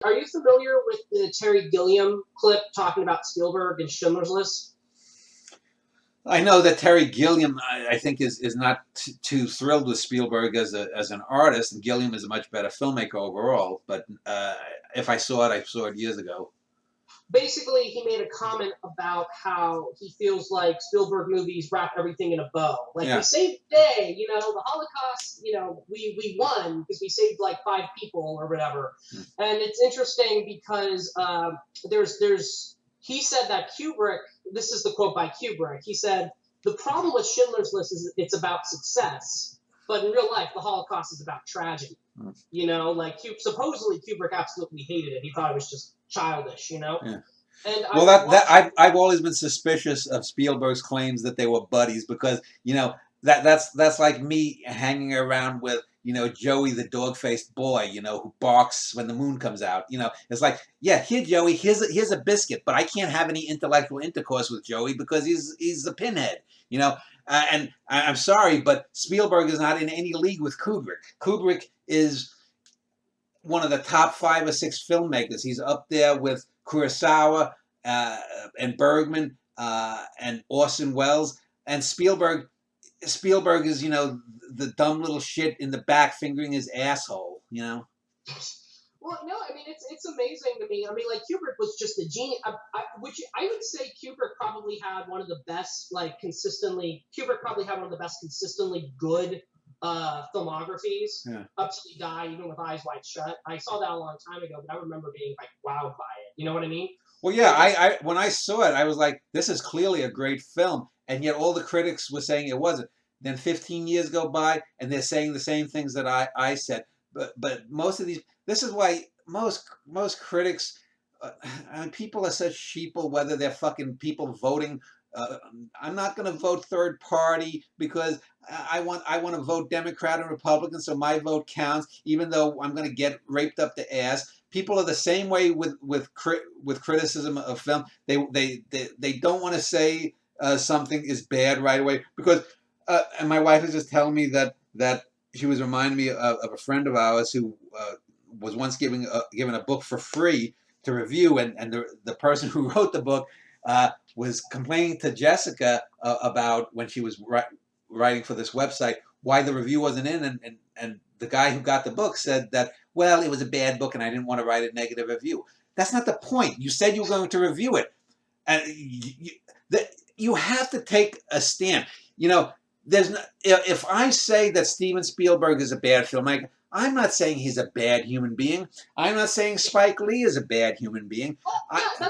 Are you familiar with the Terry Gilliam clip talking about Spielberg and Schindler's List? I know that Terry Gilliam, I think, is not too thrilled with Spielberg as an artist, and Gilliam is a much better filmmaker overall. But if I saw it, I saw it years ago. Basically, he made a comment about how he feels like Spielberg movies wrap everything in a bow. Like, we Yeah. saved the day, the Holocaust, we won because we saved like 5 people or whatever. And it's interesting because he said that Kubrick, this is the quote by Kubrick, he said, the problem with Schindler's List is it's about success, but in real life, the Holocaust is about tragedy. Like supposedly Kubrick absolutely hated it. He thought it was just childish, Yeah. And Well, I've always been suspicious of Spielberg's claims that they were buddies because that's like me hanging around with Joey the dog-faced boy who barks when the moon comes out. It's like, yeah, here Joey, here's a biscuit, but I can't have any intellectual intercourse with Joey because he's a pinhead. And I'm sorry, but Spielberg is not in any league with Kubrick. Kubrick is one of the top 5 or 6 filmmakers. He's up there with Kurosawa uh, and Bergman and Orson Welles. And Spielberg is the dumb little shit in the back fingering his asshole. Well, no, I mean it's amazing to me. I mean, like Kubrick was just a genius. Which I would say Kubrick probably had one of the best, Kubrick probably had one of the best consistently good filmographies up till he died, even with Eyes Wide Shut. I saw that a long time ago, but I remember being like wowed by it. You know what I mean? Well, yeah, I when I saw it, I was like, this is clearly a great film, and yet all the critics were saying it wasn't. Then 15 years go by, and they're saying the same things that I said. But most of these, this is why most critics, I mean, people are such sheeple. Whether they're fucking people voting, I'm not going to vote third party because I want to vote Democrat and Republican, so my vote counts, even though I'm going to get raped up the ass. People are the same way with criticism of film. They don't want to say something is bad right away because and my wife is just telling me that she was reminding me of a friend of ours who was once given a book for free to review, and the person who wrote the book was complaining to Jessica about when she was writing for this website why the review wasn't in, and the guy who got the book said that, well, it was a bad book and I didn't want to write a negative review. That's not the point. You said you were going to review it, and you have to take a stand. There's no, if I say that Steven Spielberg is a bad filmmaker, I'm not saying he's a bad human being. I'm not saying Spike Lee is a bad human being. Yeah,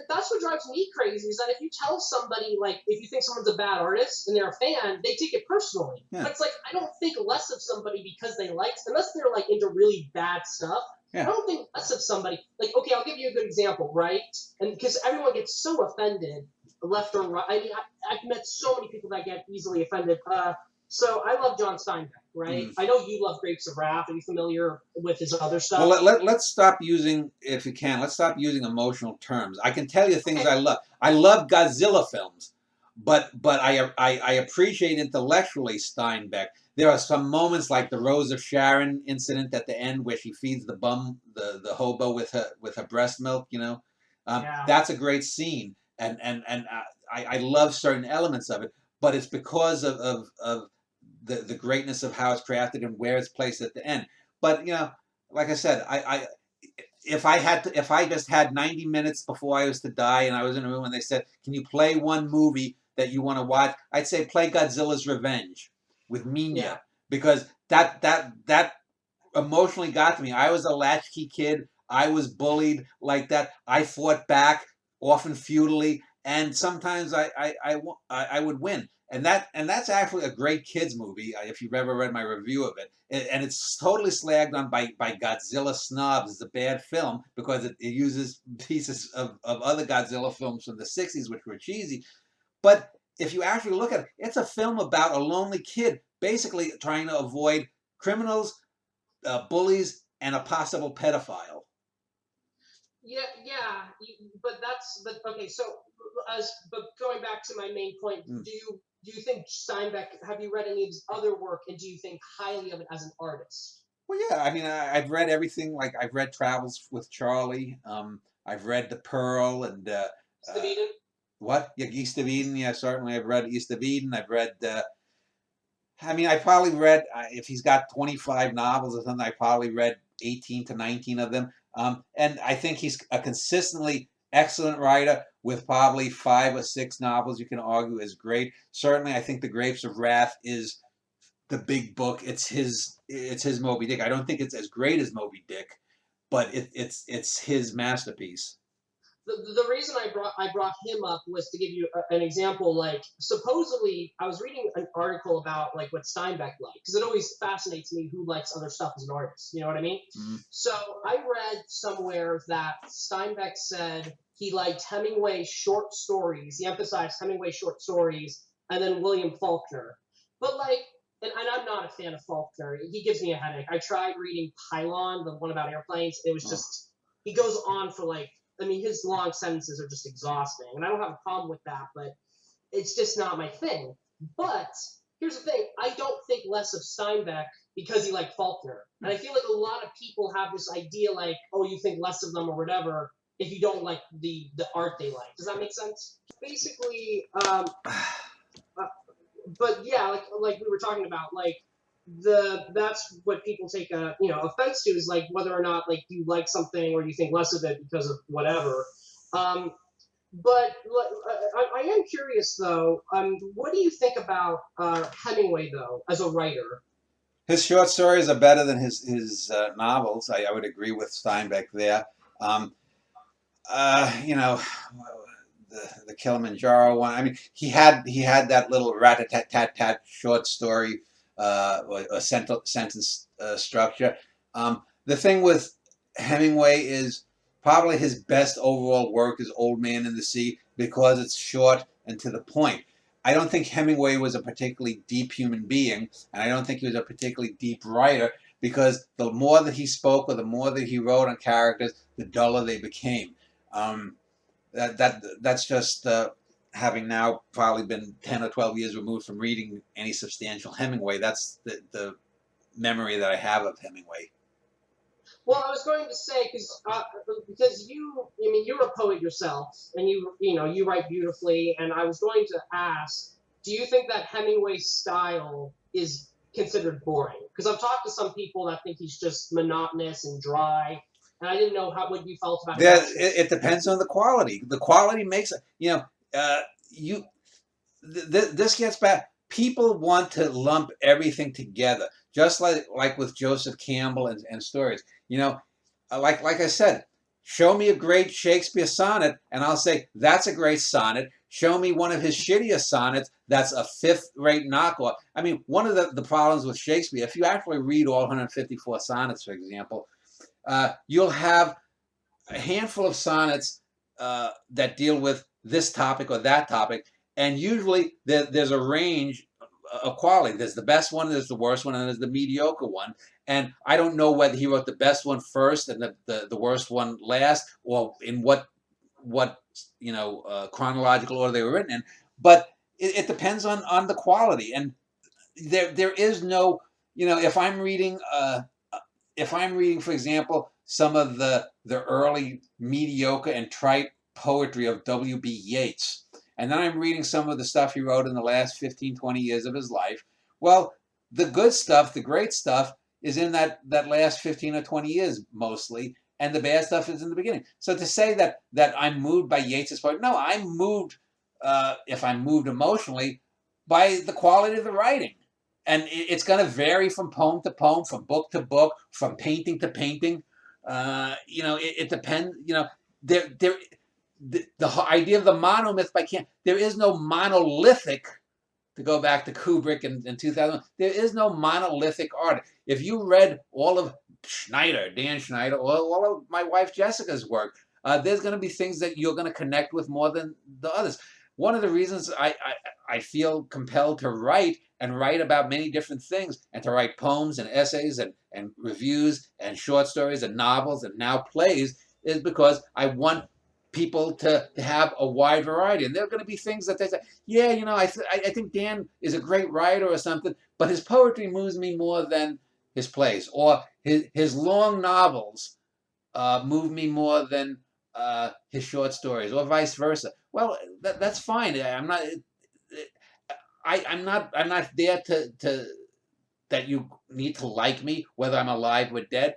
that's what drives me crazy is that if you tell somebody, like, if you think someone's a bad artist and they're a fan, they take it personally. Yeah. But it's like, I don't think less of somebody because they like, unless they're like into really bad stuff. Yeah. I don't think less of somebody. Like, okay, I'll give you a good example, right? And because everyone gets so offended, left or right. I mean, I've met so many people that get easily offended. So I love John Steinbeck, right? I know you love Grapes of Wrath. Are you familiar with his other stuff? Well, let's stop using, if you can, let's stop using emotional terms. I can tell you things I love. I love Godzilla films, but I appreciate intellectually Steinbeck. There are some moments like the Rose of Sharon incident at the end where she feeds the the hobo with her breast milk. That's a great scene, and I love certain elements of it, but it's because of the greatness of how it's crafted and where it's placed at the end. But like I said, if I just had 90 minutes before I was to die and I was in a room and they said, "Can you play one movie that you want to watch?" I'd say play Godzilla's Revenge with Minya, because that emotionally got to me. I was a latchkey kid. I was bullied like that. I fought back, often futilely, and sometimes I would win. And that's actually a great kids movie if you've ever read my review of it. And it's totally slagged on by Godzilla snobs as a bad film because it uses pieces of other Godzilla films from the 60s which were cheesy. But if you actually look at it, it's a film about a lonely kid basically trying to avoid criminals, bullies, and a possible pedophile. Yeah, but okay. So, but going back to my main point, do you think Steinbeck? Have you read any of his other work, and do you think highly of it as an artist? Well, yeah, I mean, I've read everything. Like I've read Travels with Charlie. I've read The Pearl and Steve Eden? what? Yeah, East of Eden. Yeah, certainly. I've read East of Eden. I've read. I mean, I probably read if he's got 25 novels or something. I probably read 18 to 19 of them. And I think he's a consistently excellent writer with probably 5 or 6 novels you can argue is great. Certainly, I think The Grapes of Wrath is the big book. It's his Moby Dick. I don't think it's as great as Moby Dick, but it's his masterpiece. The reason I brought him up was to give you an example. Like, supposedly, I was reading an article about like what Steinbeck liked, because it always fascinates me who likes other stuff as an artist. You know what I mean? Mm-hmm. So I read somewhere that Steinbeck said he liked Hemingway short stories. He emphasized Hemingway short stories, and then William Faulkner. But like, and I'm not a fan of Faulkner. He gives me a headache. I tried reading Pylon, the one about airplanes. It was just he goes on for like. I mean, his long sentences are just exhausting, and I don't have a problem with that, but it's just not my thing. But here's the thing: I don't think less of Steinbeck because he liked Faulkner, and I feel like a lot of people have this idea, like, oh, you think less of them or whatever if you don't like the art they like. Does that make sense? Basically, but yeah, like we were talking about, like that's what people take offense to, is like whether or not like you like something or you think less of it because of whatever. But I am curious though. What do you think about Hemingway though as a writer? His short stories are better than his novels. I would agree with Steinbeck there. Um, you know, the Kilimanjaro one. I mean, he had that little rat-a-tat-tat-tat short story, a sentence structure. The thing with Hemingway is probably his best overall work is Old Man in the Sea because it's short and to the point. I don't think Hemingway was a particularly deep human being, and I don't think he was a particularly deep writer because the more that he spoke or the more that he wrote on characters, the duller they became. Um, that's just having now probably been 10 or 12 years removed from reading any substantial Hemingway. That's the memory that I have of Hemingway. Well, I was going to say because I mean, you're a poet yourself, and you write beautifully. And I was going to ask, do you think that Hemingway's style is considered boring? Because I've talked to some people that think he's just monotonous and dry, and I didn't know what you felt about There, that. it depends on the quality. The quality makes it. You this gets back. People want to lump everything together, just like with Joseph Campbell and stories. Like I said, show me a great Shakespeare sonnet, and I'll say that's a great sonnet. Show me one of his shittiest sonnets, that's a fifth-rate knockoff. I mean, one of the problems with Shakespeare, if you actually read all 154 sonnets, for example, you'll have a handful of sonnets that deal with this topic or that topic, and usually there's a range of quality. There's the best one, there's the worst one, and there's the mediocre one. And I don't know whether he wrote the best one first and the worst one last, or in what chronological order they were written in. But it depends on the quality, and there is no, if I'm reading, for example, some of the early mediocre and trite poetry of W.B. Yeats, and then I'm reading some of the stuff he wrote in the last 15, 20 years of his life, well, the good stuff, the great stuff, is in that last 15 or 20 years mostly, and the bad stuff is in the beginning. So to say that I'm moved by Yeats's poetry, no, I'm moved, if I'm moved emotionally, by the quality of the writing. And it's going to vary from poem to poem, from book to book, from painting to painting. It depends. The idea of the monomyth by Kant. There is no monolithic. To go back to Kubrick in 2000, there is no monolithic art. If you read all of Dan Schneider, or all of my wife Jessica's work, there's going to be things that you're going to connect with more than the others. One of the reasons I feel compelled to write about many different things, and to write poems and essays and reviews and short stories and novels and now plays, is because I want people to have a wide variety. And there are going to be things that they say, yeah, I think Dan is a great writer or something, but his poetry moves me more than his plays, or his long novels move me more than his short stories, or vice versa. Well, that's fine. I'm not there to that you need to like me, whether I'm alive or dead.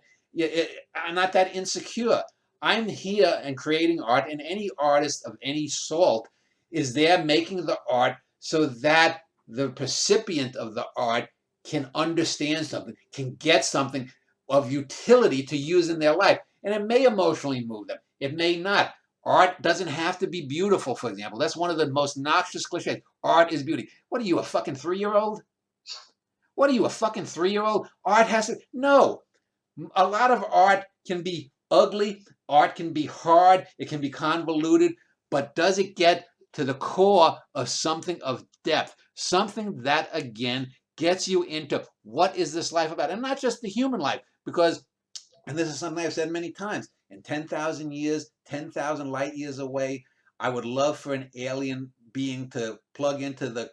I'm not that insecure. I'm here and creating art, and any artist of any salt is there making the art so that the recipient of the art can understand something, can get something of utility to use in their life. And it may emotionally move them, it may not. Art doesn't have to be beautiful, for example. That's one of the most noxious cliches. Art is beauty. What are you, a fucking 3-year-old? What are you, a fucking 3-year-old? Art has to. No. A lot of art can be ugly. Art can be hard. It can be convoluted. But does it get to the core of something of depth? Something that, again, gets you into what is this life about? And not just the human life. Because, and this is something I've said many times, in 10,000 years, 10,000 light years away, I would love for an alien being to plug into the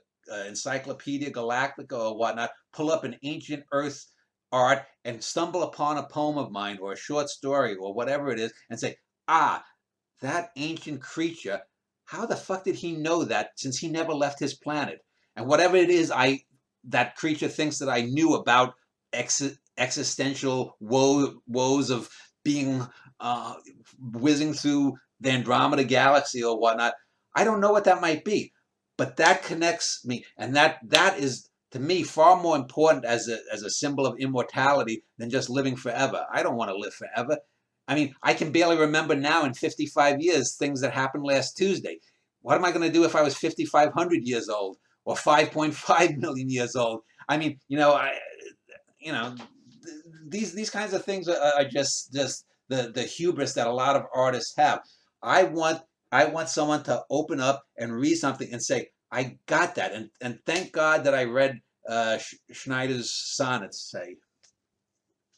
Encyclopedia Galactica or whatnot, pull up an ancient Earth art and stumble upon a poem of mine or a short story or whatever it is and say, ah, that ancient creature, how the fuck did he know that since he never left his planet? And whatever it is that creature thinks that I knew about existential woes of being whizzing through the Andromeda galaxy or whatnot, I don't know what that might be. But that connects me, and that is to me far more important as a symbol of immortality than just living forever. I don't want to live forever. I mean, I can barely remember now in 55 years things that happened last Tuesday. What am I going to do if I was 5,500 years old or 5.5 million years old? I mean, you know, these kinds of things are just the hubris that a lot of artists have. I want someone to open up and read something and say, I got that. And thank God that I read Schneider's sonnets, say.